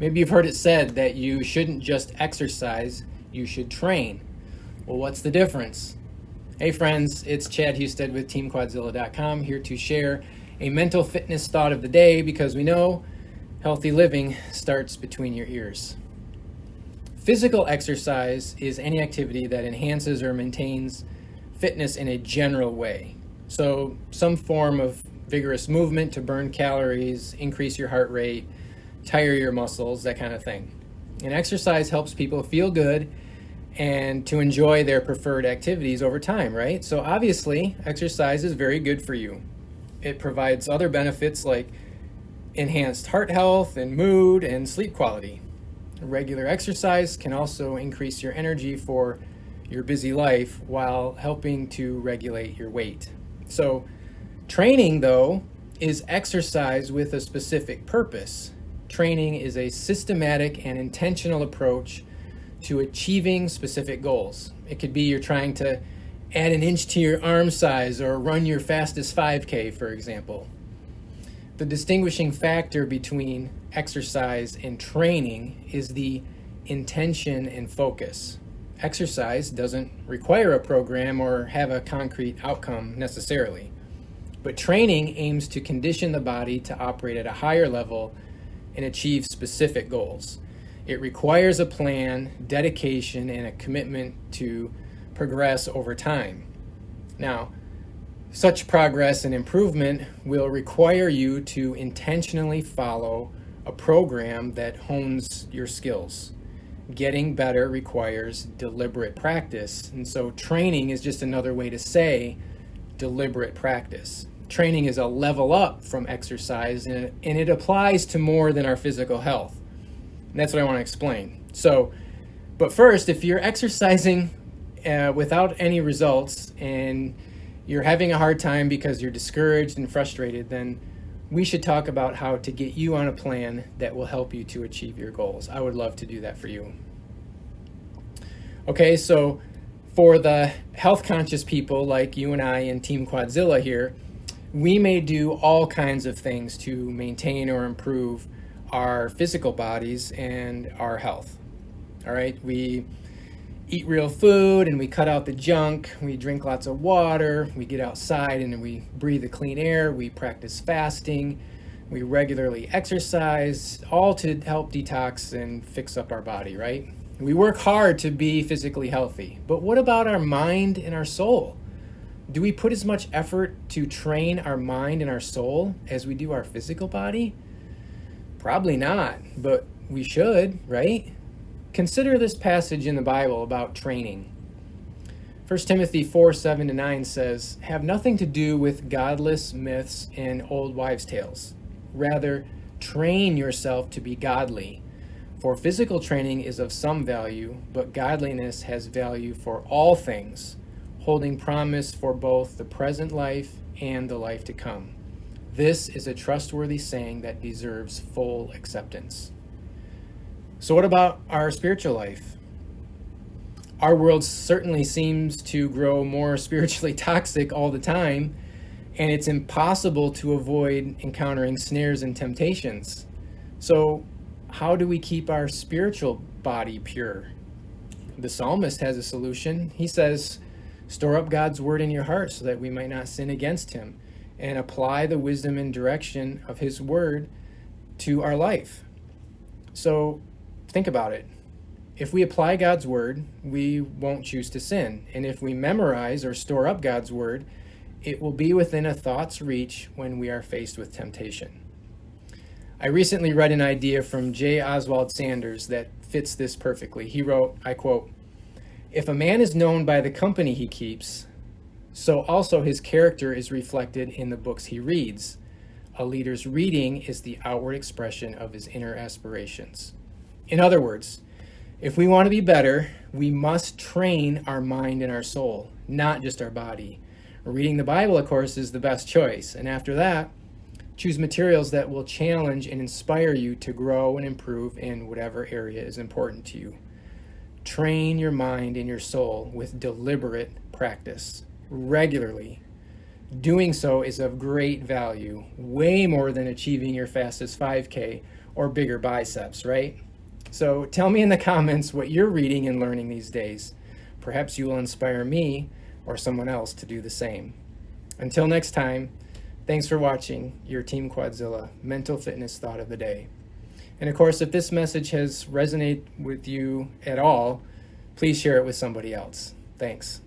Maybe you've heard it said that you shouldn't just exercise, you should train. Well, what's the difference? Hey friends, it's Chad Husted with TeamQuadzilla.com here to share a mental fitness thought of the day, because we know healthy living starts between your ears. Physical exercise is any activity that enhances or maintains fitness in a general way. So some form of vigorous movement to burn calories, increase your heart rate, tire your muscles, that kind of thing. And exercise helps people feel good and to enjoy their preferred activities over time, right? So obviously, exercise is very good for you. It provides other benefits like enhanced heart health and mood and sleep quality. Regular exercise can also increase your energy for your busy life while helping to regulate your weight. So training, though, is exercise with a specific purpose. Training is a systematic and intentional approach to achieving specific goals. It could be you're trying to add an inch to your arm size or run your fastest 5K, for example. The distinguishing factor between exercise and training is the intention and focus. Exercise doesn't require a program or have a concrete outcome necessarily, but training aims to condition the body to operate at a higher level and achieve specific goals. It requires a plan, dedication, and a commitment to progress over time. Now, such progress and improvement will require you to intentionally follow a program that hones your skills. Getting better requires deliberate practice, and so training is just another way to say deliberate practice. Training is a level up from exercise, and it applies to more than our physical health. And that's what I want to explain. But first, if you're exercising without any results and you're having a hard time because you're discouraged and frustrated, then we should talk about how to get you on a plan that will help you to achieve your goals. I would love to do that for you. Okay, so for the health conscious people like you and I and Team Quadzilla here, we may do all kinds of things to maintain or improve our physical bodies and our health. All right, we eat real food and we cut out the junk, we drink lots of water, we get outside and we breathe the clean air, we practice fasting, we regularly exercise, all to help detox and fix up our body, right? We work hard to be physically healthy, but what about our mind and our soul? Do we put as much effort to train our mind and our soul as we do our physical body? Probably not, but we should, right? Consider this passage in the Bible about training. 1 Timothy 4:7-9 says, "Have nothing to do with godless myths and old wives' tales. Rather, train yourself to be godly. For physical training is of some value, but godliness has value for all things, holding promise for both the present life and the life to come. This is a trustworthy saying that deserves full acceptance." So what about our spiritual life? Our world certainly seems to grow more spiritually toxic all the time, and it's impossible to avoid encountering snares and temptations. So how do we keep our spiritual body pure? The psalmist has a solution. He says, "Store up God's word in your heart so that we might not sin against him, and apply the wisdom and direction of his word to our life." So think about it. If we apply God's word, we won't choose to sin. And if we memorize or store up God's word, it will be within a thought's reach when we are faced with temptation. I recently read an idea from J. Oswald Sanders that fits this perfectly. He wrote, I quote, "If a man is known by the company he keeps, so also his character is reflected in the books he reads. A leader's reading is the outward expression of his inner aspirations." In other words, if we want to be better, we must train our mind and our soul, not just our body. Reading the Bible, of course, is the best choice. And after that, choose materials that will challenge and inspire you to grow and improve in whatever area is important to you. Train your mind and your soul with deliberate practice regularly. Doing so is of great value, way more than achieving your fastest 5K or bigger biceps, right? So tell me in the comments what you're reading and learning these days. Perhaps you will inspire me or someone else to do the same. Until next time, thanks for watching your Team Quadzilla Mental Fitness Thought of the Day. And of course, if this message has resonated with you at all, please share it with somebody else. Thanks.